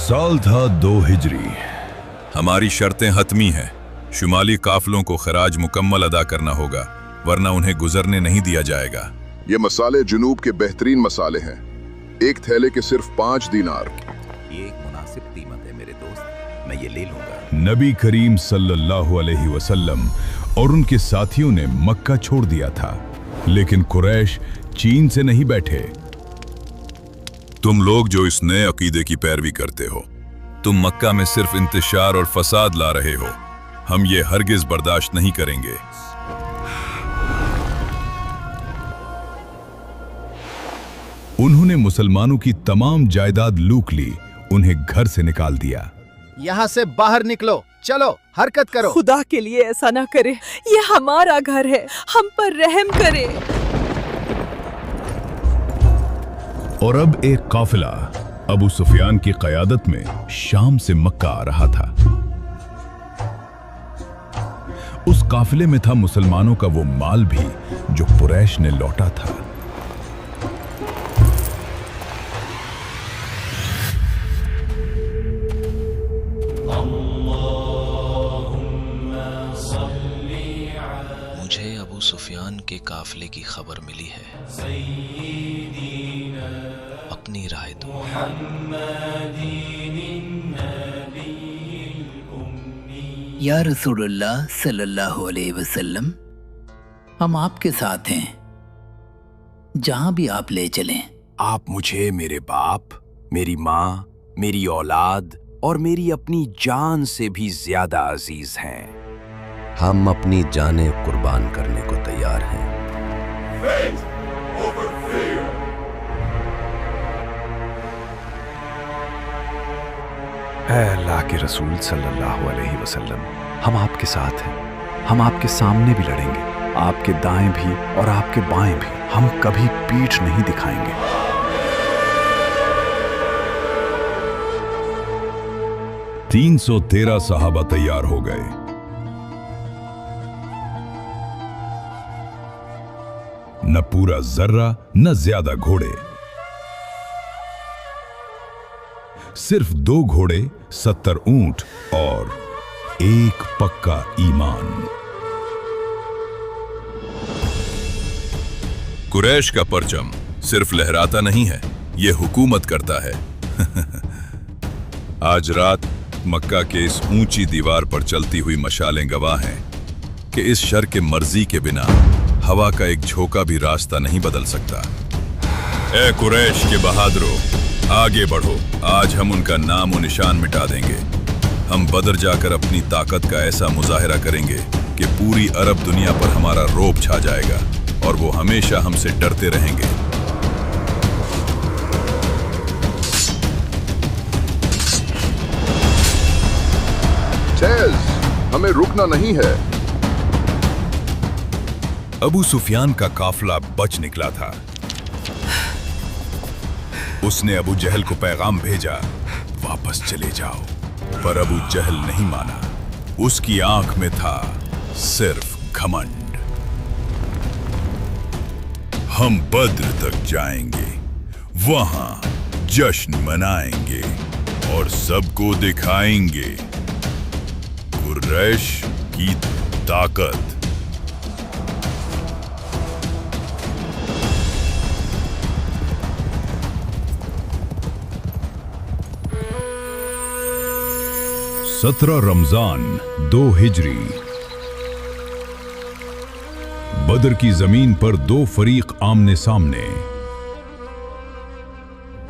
साल था 2 हिजरी। हमारी शर्तें हतमी हैं। शुमाली काफलों को खराज मुकम्मल अदा करना होगा, वरना उन्हें गुजरने नहीं दिया जाएगा। ये मसाले जुनूब के बेहतरीन मसाले हैं। एक थैले के सिर्फ 5 दीनार। ये एक मुनासिब कीमत है मेरे दोस्त, मैं ये ले लूंगा। नबी करीम सल्लल्लाहु अलैहि वसल्लम और उनके साथियों ने मक्का छोड़ दिया था, लेकिन कुरैश चीन से नहीं बैठे। तुम लोग जो इस नए अकीदे की पैरवी करते हो, तुम मक्का में सिर्फ इंतशार और फसाद ला रहे हो। हम ये हरगिज बर्दाश्त नहीं करेंगे। उन्होंने मुसलमानों की तमाम जायदाद लूट ली, उन्हें घर से निकाल दिया। यहाँ से बाहर निकलो, चलो हरकत करो। खुदा के लिए ऐसा ना करे, ये हमारा घर है, हम पर रहम करे। और अब एक काफिला अबू सुफियान की क़यादत में शाम से मक्का आ रहा था। उस काफिले में था मुसलमानों का वो माल भी जो कुरैश ने लौटा था। मुझे अबू सुफियान के काफिले की खबर मिली है, अपनी राय दो। या रसूलुल्लाह सल्लल्लाहु अलैहि वसल्लम, हम आपके साथ हैं, जहां भी आप ले चलें। आप मुझे मेरे बाप, मेरी माँ, मेरी औलाद और मेरी अपनी जान से भी ज्यादा अजीज हैं। हम अपनी जानें कुर्बान करने को तैयार हैं। ऐ अल्लाह के रसूल सल्लल्लाहु अलैहि वसल्लम, हम आपके साथ हैं, हम आपके सामने भी लड़ेंगे, आपके दाएं भी और आपके बाएं भी। हम कभी पीठ नहीं दिखाएंगे। 313 सहाबा तैयार हो गए। न पूरा जर्रा न ज्यादा घोड़े, सिर्फ 2 घोड़े, 70 ऊंट और एक पक्का ईमान। कुरैश का परचम सिर्फ लहराता नहीं है, ये हुकूमत करता है। आज रात मक्का के इस ऊंची दीवार पर चलती हुई मशालें गवाह हैं कि इस शर के मर्जी के बिना हवा का एक झोंका भी रास्ता नहीं बदल सकता। ए कुरैश के बहादुरों, आगे बढ़ो। आज हम उनका नाम और निशान मिटा देंगे। हम बदर जाकर अपनी ताकत का ऐसा मुजाहिरा करेंगे कि पूरी अरब दुनिया पर हमारा रोब छा जाएगा और वो हमेशा हमसे डरते रहेंगे। चेज़, हमें रुकना नहीं है। अबू सुफियान का काफिला बच निकला था। उसने अबू जहल को पैगाम भेजा, वापस चले जाओ, पर अबू जहल नहीं माना। उसकी आंख में था सिर्फ घमंड। हम बद्र तक जाएंगे, वहां जश्न मनाएंगे और सबको दिखाएंगे कुरैश की ताकत। सत्रह रमजान 2 हिजरी। बदर की जमीन पर 2 फरीक आमने सामने।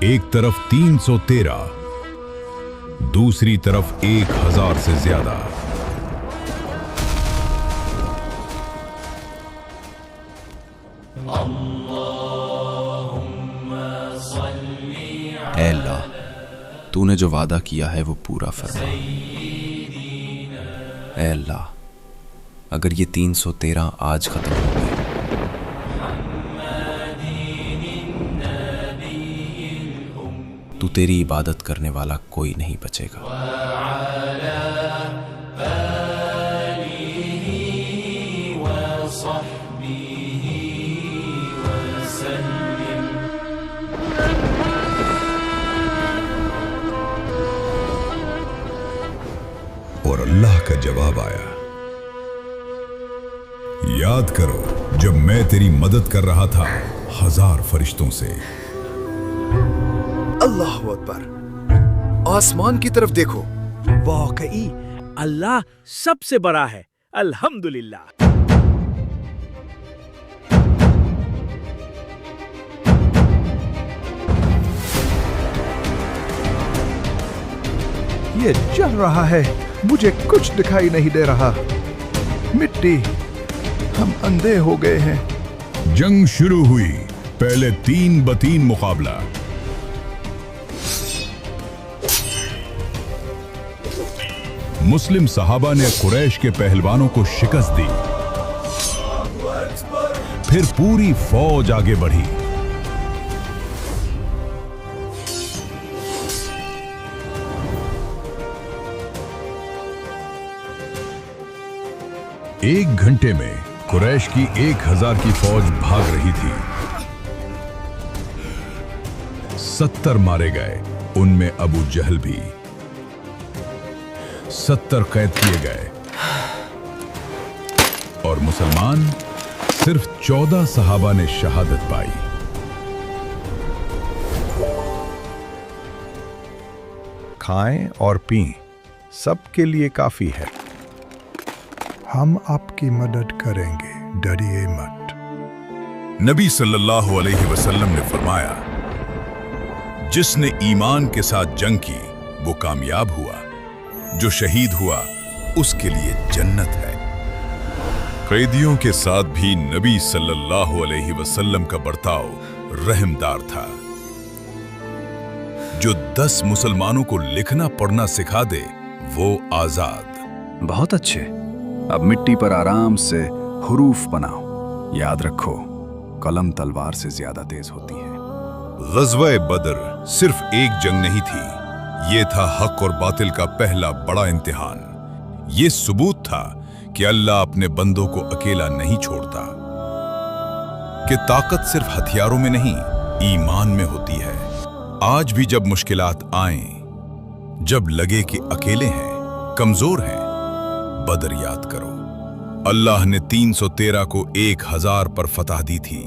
एक तरफ 313, दूसरी तरफ 1000 से ज्यादा। ऐ अल्लाह, तूने जो वादा किया है वो पूरा फरमा। ऐ अल्लाह, अगर ये 313 आज खत्म हो गए तो तेरी इबादत करने वाला कोई नहीं बचेगा। और अल्लाह का जवाब आया, याद करो जब मैं तेरी मदद कर रहा था 1000 फरिश्तों से। अल्लाह अकबर, आसमान की तरफ देखो। वाकई अल्लाह सबसे बड़ा है, अल्हम्दुलिल्लाह। ये चल रहा है, मुझे कुछ दिखाई नहीं दे रहा। मिट्टी, हम अंधे हो गए हैं। जंग शुरू हुई। पहले 3-3 मुकाबला। मुस्लिम सहाबा ने कुरैश के पहलवानों को शिकस्त दी। फिर पूरी फौज आगे बढ़ी। एक घंटे में कुरैश की 1000 की फौज भाग रही थी। 70 मारे गए, उनमें अबू जहल भी। 70 कैद किए गए और मुसलमान सिर्फ 14 सहाबा ने शहादत पाई। खाएं और पीं, सबके लिए काफी है। हम आपकी मदद करेंगे, डरिए मत। नबी सल्लल्लाहु अलैहि वसल्लम ने फरमाया, जिसने ईमान के साथ जंग की वो कामयाब हुआ, जो शहीद हुआ उसके लिए जन्नत है। कैदियों के साथ भी नबी सल्लल्लाहु अलैहि वसल्लम का बर्ताव रहमदार था। जो 10 मुसलमानों को लिखना पढ़ना सिखा दे वो आजाद। बहुत अच्छे, अब मिट्टी पर आराम से हुरूफ बनाओ। याद रखो, कलम तलवार से ज्यादा तेज होती है। ग़ज़वा बदर सिर्फ एक जंग नहीं थी, ये था हक और बातिल का पहला बड़ा इम्तिहान। ये सबूत था कि अल्लाह अपने बंदों को अकेला नहीं छोड़ता, कि ताकत सिर्फ हथियारों में नहीं, ईमान में होती है। आज भी जब मुश्किलात आएं, जब लगे कि अकेले हैं, कमजोर हैं, बदर याद करो। अल्लाह ने 313 को 1000 पर फतह दी थी,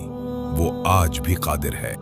वो आज भी कादिर है।